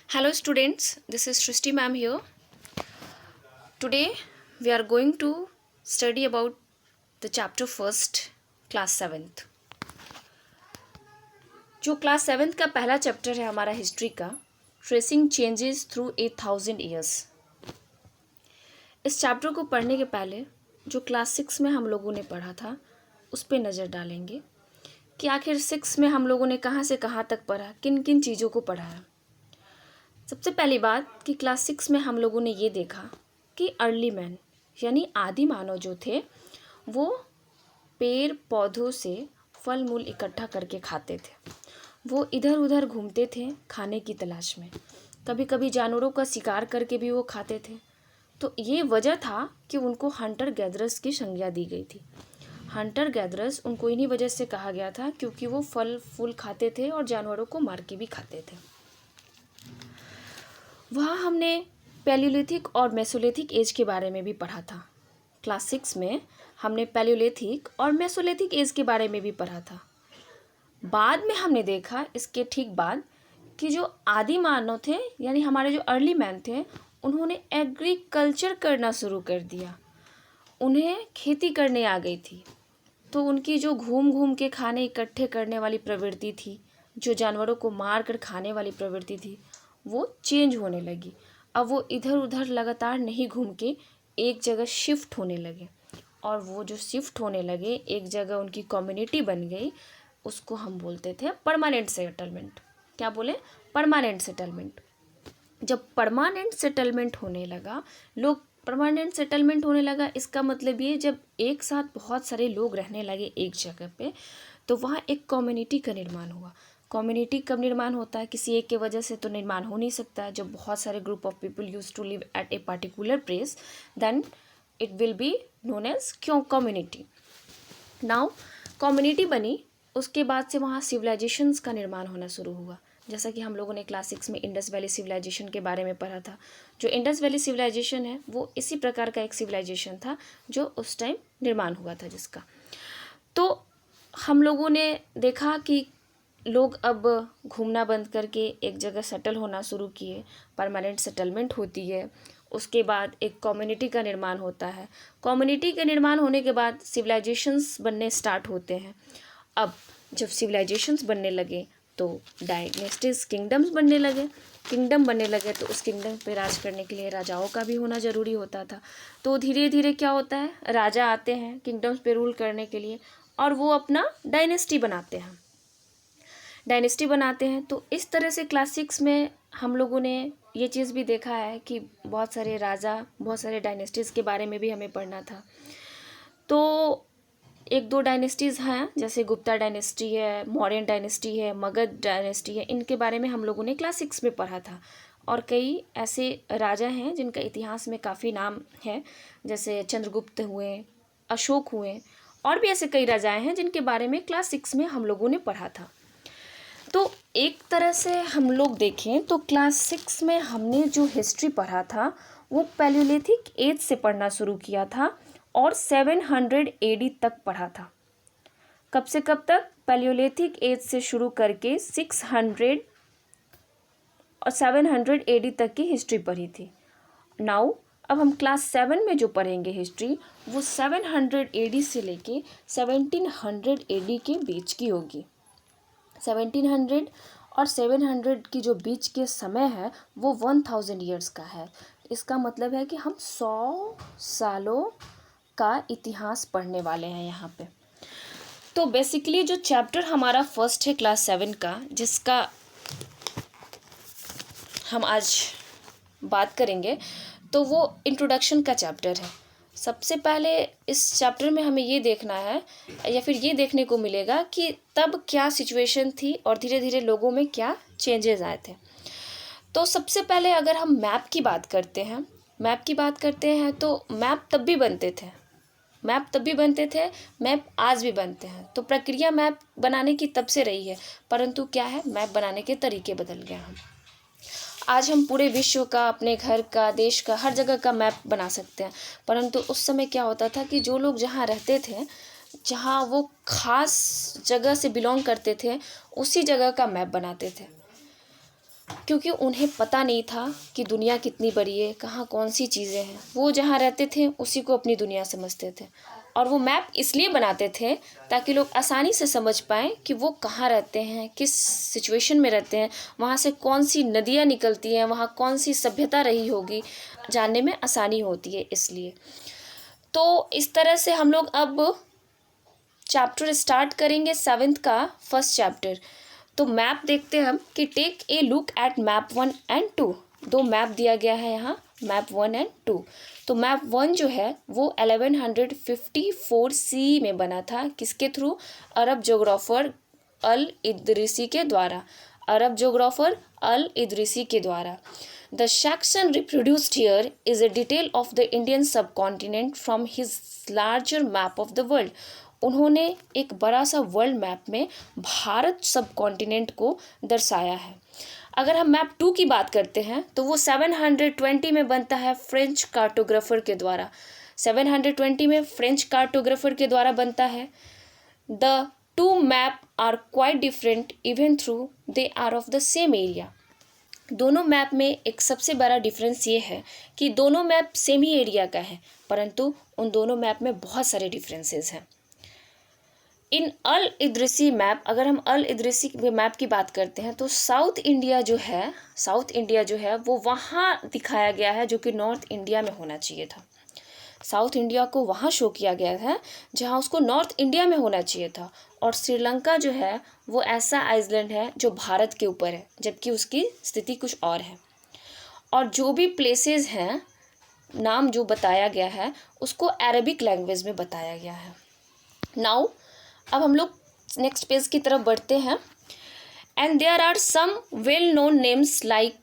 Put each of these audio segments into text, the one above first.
Hello students, this is Shrishti ma'am here. Today we are going to study about the chapter first, class 7th. जो class 7th का पहला chapter है हमारा history का, tracing changes through 8,000 years. इस chapter को पढ़ने के पहले जो क्लास 6 में हम लोगों ने पढ़ा था उस पर नज़र डालेंगे कि आखिर 6 में हम लोगों ने कहाँ से कहाँ तक पढ़ा, किन किन चीज़ों को पढ़ा है। सबसे पहली बात कि क्लास 6 में हम लोगों ने ये देखा कि अर्ली मैन यानी आदि मानव जो थे वो पेड़ पौधों से फल मूल इकट्ठा करके खाते थे। वो इधर उधर घूमते थे खाने की तलाश में, कभी कभी जानवरों का शिकार करके भी वो खाते थे। तो ये वजह था कि उनको हंटर गैदरर्स की संज्ञा दी गई थी। हंटर गैदरर्स उनको इन्हीं वजह से कहा गया था क्योंकि वो फल फूल खाते थे और जानवरों को मार के भी खाते थे। वहाँ हमने पैलियोलिथिक और मेसोलिथिक एज के बारे में भी पढ़ा था। क्लास 6 में हमने पैलियोलिथिक और मेसोलिथिक एज के बारे में भी पढ़ा था। बाद में हमने देखा इसके ठीक बाद कि जो आदि मानव थे यानी हमारे जो अर्ली मैन थे उन्होंने एग्रीकल्चर करना शुरू कर दिया। उन्हें खेती करने आ गई थी, तो उनकी जो घूम घूम के खाने इकट्ठे करने वाली प्रवृत्ति थी, जो जानवरों को मार कर खाने वाली प्रवृत्ति थी, वो चेंज होने लगी। अब वो इधर उधर लगातार नहीं घूम के एक जगह शिफ्ट होने लगे, और वो जो शिफ्ट होने लगे एक जगह उनकी कम्युनिटी बन गई। उसको हम बोलते थे परमानेंट सेटलमेंट। क्या बोले? Permanent settlement. जब परमानेंट सेटलमेंट होने लगा, लोग परमानेंट सेटलमेंट होने लगा, इसका मतलब ये जब एक साथ बहुत सारे लोग रहने लगे एक जगह पे, तो वहाँ एक कम्युनिटी का निर्माण हुआ। कम्युनिटी कब निर्माण होता है? किसी एक के वजह से तो निर्माण हो नहीं सकता है। जब बहुत सारे group of people use to live at a particular place, then it will be known as क्यों कम्युनिटी। नाउ कम्युनिटी बनी, उसके बाद से वहाँ सिविलाइजेशंस का निर्माण होना शुरू हुआ। जैसा कि हम लोगों ने क्लास 6 में इंडस वैली सिविलाइजेशन के बारे में पढ़ा था। जो इंडस वैली सिविलाइजेशन है वो इसी प्रकार का एक सिविलाइजेशन था जो उस टाइम निर्माण हुआ था जिसका। तो हम लोगों ने देखा कि लोग अब घूमना बंद करके एक जगह सेटल होना शुरू किए। परमानेंट सेटलमेंट होती है, उसके बाद एक कम्युनिटी का निर्माण होता है। कम्युनिटी के निर्माण होने के बाद सिविलाइजेशंस बनने स्टार्ट होते हैं। अब जब सिविलाइजेशंस बनने लगे तो डायनेस्टीज किंगडम्स बनने लगे। किंगडम बनने लगे तो उस किंगडम पे राज करने के लिए राजाओं का भी होना ज़रूरी होता था। तो धीरे धीरे क्या होता है, राजा आते हैं किंगडम्स पे रूल करने के लिए और वो अपना डायनेस्टी बनाते हैं। तो इस तरह से क्लास 6 में हम लोगों ने ये चीज़ भी देखा है कि बहुत सारे राजा, बहुत सारे डायनेस्टीज़ के बारे में भी हमें पढ़ना था। तो एक दो डायनेस्टीज़ हैं, जैसे गुप्ता डायनेस्टी है, मौर्यन डायनेस्टी है, मगध डायनेस्टी है। इनके बारे में हम लोगों ने क्लास 6 में पढ़ा था। और कई ऐसे राजा हैं जिनका इतिहास में काफ़ी नाम है, जैसे चंद्रगुप्त हुए, अशोक हुए, और भी ऐसे कई राजाएं हैं जिनके बारे में क्लास 6 में हम लोगों ने पढ़ा था। तो एक तरह से हम लोग देखें तो क्लास 6 में हमने जो हिस्ट्री पढ़ा था वो पैलियोलिथिक एज से पढ़ना शुरू किया था और 700 AD तक पढ़ा था। कब से कब तक? पैलियोलिथिक एज से शुरू करके 600 और 700 AD तक की हिस्ट्री पढ़ी थी। नाउ अब हम क्लास 7 में जो पढ़ेंगे हिस्ट्री, वो 700 AD से लेके 1700 AD के बीच की होगी। 1700 और 700 की जो बीच के समय है वो 1000 ईयर्स का है। इसका मतलब है कि हम 100 सालों का इतिहास पढ़ने वाले हैं यहाँ पे। तो बेसिकली जो चैप्टर हमारा फर्स्ट है क्लास 7 का, जिसका हम आज बात करेंगे, तो वो इंट्रोडक्शन का चैप्टर है। सबसे पहले इस चैप्टर में हमें ये देखना है या फिर ये देखने को मिलेगा कि तब क्या सिचुएशन थी और धीरे धीरे लोगों में क्या चेंजेस आए थे। तो सबसे पहले अगर हम मैप की बात करते हैं तो मैप तब भी बनते थे, मैप आज भी बनते हैं। तो प्रक्रिया मैप बनाने की तब से रही है, परंतु क्या है, मैप बनाने के तरीके बदल गए हैं। आज हम पूरे विश्व का, अपने घर का, देश का, हर जगह का मैप बना सकते हैं, परंतु उस समय क्या होता था कि जो लोग जहाँ रहते थे, जहाँ वो खास जगह से बिलोंग करते थे, उसी जगह का मैप बनाते थे। क्योंकि उन्हें पता नहीं था कि दुनिया कितनी बड़ी है, कहाँ कौन सी चीज़ें हैं। वो जहाँ रहते थे उसी को अपनी दुनिया समझते थे, और वो मैप इसलिए बनाते थे ताकि लोग आसानी से समझ पाएँ कि वो कहाँ रहते हैं, किस सिचुएशन में रहते हैं, वहाँ से कौन सी नदियाँ निकलती हैं, वहाँ कौन सी सभ्यता रही होगी, जानने में आसानी होती है इसलिए। तो इस तरह से हम लोग अब चैप्टर स्टार्ट करेंगे 7th का फर्स्ट चैप्टर। तो मैप देखते हैं हम कि take a look at map 1 and 2। दो मैप दिया गया है यहाँ, मैप 1 एंड 2। तो मैप 1 जो है वो 1154 सी में बना था। किसके थ्रू? अरब जोग्राफर अल इदरीसी के द्वारा। अरब जोग्राफर अल इदरीसी के द्वारा। The section reproduced here is a detail of the Indian subcontinent from his larger map of the world. उन्होंने एक बड़ा सा वर्ल्ड मैप में भारत सब कॉन्टिनेंट को दर्शाया है। अगर हम मैप 2 की बात करते हैं तो वो 720 में बनता है फ्रेंच कार्टोग्राफर के द्वारा। 720 में फ्रेंच कार्टोग्राफर के द्वारा बनता है। The two map are quite different even through they are of the same area. दोनों मैप में एक सबसे बड़ा डिफरेंस ये है कि दोनों मैप सेम ही एरिया का है, परंतु उन दोनों मैप में बहुत सारे डिफरेंसेस हैं। इन अल इदरीसी मैप, अगर हम अल इदरीसी मैप की बात करते हैं तो साउथ इंडिया जो है वो वहाँ दिखाया गया है जो कि नॉर्थ इंडिया में होना चाहिए था। साउथ इंडिया को वहाँ शो किया गया है जहाँ उसको नॉर्थ इंडिया में होना चाहिए था। और श्रीलंका जो है वो ऐसा आइलैंड है जो भारत के ऊपर है, जबकि उसकी स्थिति कुछ और है। और जो भी प्लेसेस हैं, नाम जो बताया गया है उसको अरबिक लैंग्वेज में बताया गया है। नाउ अब हम लोग नेक्स्ट पेज की तरफ बढ़ते हैं। And there are some well known names like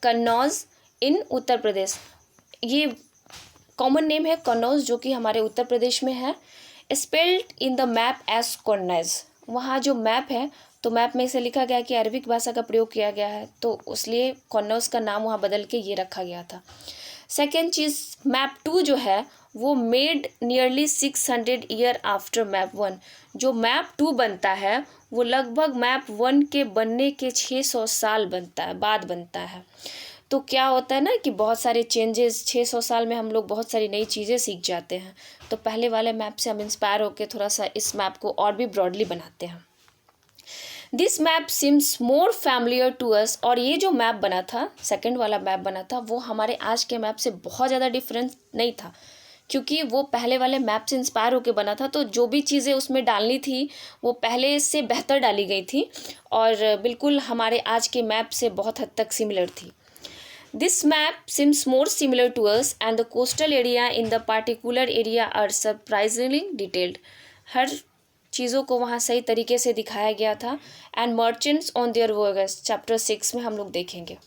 Kannauj in Uttar Pradesh. ये कॉमन नेम है कन्नौज, जो कि हमारे उत्तर प्रदेश में है। Spelled in the map as Kannauj. वहाँ जो मैप है तो मैप में इसे लिखा गया कि अरबिक भाषा का प्रयोग किया गया है, तो इसलिए कन्नौज का नाम वहाँ बदल के ये रखा गया था। सेकेंड चीज़, मैप 2 जो है वो made nearly 600 year after map 1। जो मैप 2 बनता है वो लगभग मैप 1 के बनने के 600 साल बाद बनता है। तो क्या होता है ना कि बहुत सारे चेंजेस 600 साल में हम लोग बहुत सारी नई चीज़ें सीख जाते हैं। तो पहले वाले मैप से हम इंस्पायर होकर थोड़ा सा इस मैप को और भी ब्रॉडली बनाते हैं। This map seems more familiar to us. और ये जो मैप बना था, सेकंड वाला मैप बना था, वो हमारे आज के मैप से बहुत ज़्यादा डिफरेंस नहीं था, क्योंकि वो पहले वाले मैप से इंस्पायर होकर बना था। तो जो भी चीज़ें उसमें डालनी थी वो पहले से बेहतर डाली गई थी और बिल्कुल हमारे आज के मैप से बहुत हद तक सिमिलर थी। This map seems more similar to us and the coastal area in the particular area are surprisingly detailed. हर चीज़ों को वहाँ सही तरीके से दिखाया गया था। And merchants on their voyages, chapter 6 में हम लोग देखेंगे।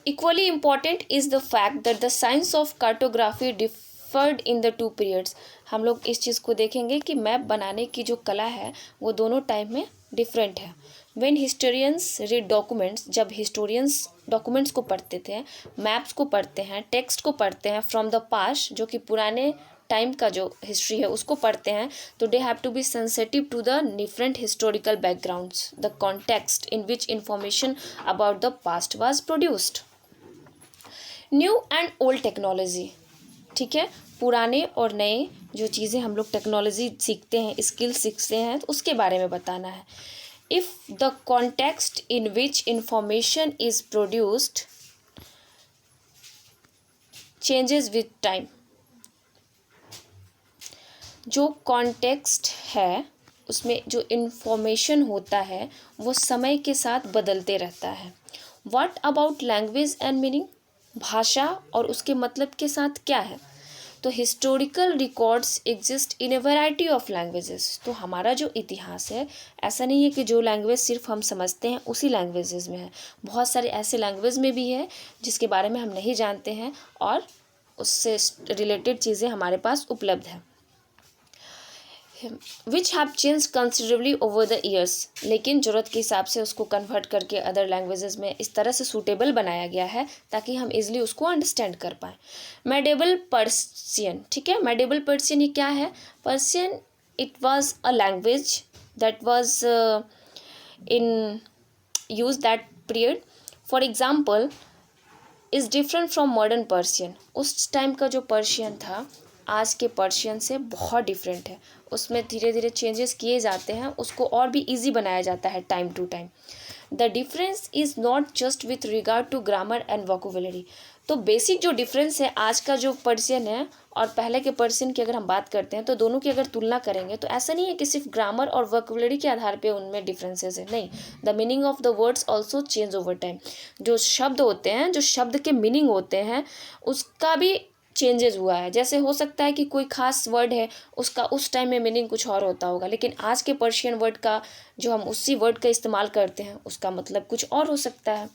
Equally important is the fact that the science of cartography differed in the two periods. हम लोग इस चीज़ को देखेंगे कि मैप बनाने की जो कला है वो दोनों टाइम में डिफरेंट है। When historians read documents, जब historians डॉक्यूमेंट्स को पढ़ते थे, मैप्स को पढ़ते हैं, टेक्स्ट को पढ़ते हैं फ्रॉम द पास्ट, जो कि पुराने टाइम का जो हिस्ट्री है उसको पढ़ते हैं, तो they have to be sensitive to the different historical backgrounds, the context in which information about the past was produced. New and old technology, ठीक है, पुराने और नए जो चीज़ें हम लोग टेक्नोलॉजी सीखते हैं, स्किल सीखते हैं, तो उसके बारे में बताना है। If the context in which information is produced changes with time, जो कॉन्टेक्स्ट है उसमें जो इन्फॉर्मेशन होता है वो समय के साथ बदलते रहता है। What about language and meaning? भाषा और उसके मतलब के साथ क्या है? तो historical records exist in A variety of languages. तो हमारा जो इतिहास है ऐसा नहीं है कि जो लैंग्वेज सिर्फ हम समझते हैं उसी लैंग्वेजेस में है, बहुत सारे ऐसे लैंग्वेज में भी है जिसके बारे में हम नहीं जानते हैं और उससे रिलेटेड चीज़ें हमारे पास उपलब्ध हैं। Which have change considerably over the years, लेकिन ज़रूरत के हिसाब से उसको कन्वर्ट करके अदर लैंग्वेजेस में इस तरह से सूटेबल बनाया गया है ताकि हम इजीली उसको अंडरस्टैंड कर पाएँ। मेडिवल पर्शियन, ठीक है, मेडिवल पर्शियन ये क्या है? Persian it was a language that was in use that period. For example, is different from modern Persian. उस टाइम का जो पर्शियन था आज के पर्शियन से बहुत डिफरेंट है. उसमें धीरे धीरे चेंजेस किए जाते हैं, उसको और भी इजी बनाया जाता है time to time. The difference is not just with regard to grammar and vocabulary. तो बेसिक जो डिफरेंस है आज का जो पर्शियन है और पहले के पर्शियन की अगर हम बात करते हैं तो दोनों की अगर तुलना करेंगे तो ऐसा नहीं है कि सिर्फ ग्रामर और वोकेबुलरी के आधार पे उनमें डिफरेंसेस है. नहीं, the meaning of the words also change over time. जो शब्द होते हैं, जो शब्द के मीनिंग होते हैं, उसका भी चेंजेस हुआ है. जैसे हो सकता है कि कोई खास वर्ड है, उसका उस टाइम में मीनिंग कुछ और होता होगा, लेकिन आज के पर्शियन वर्ड का जो हम उसी वर्ड का इस्तेमाल करते हैं उसका मतलब कुछ और हो सकता है.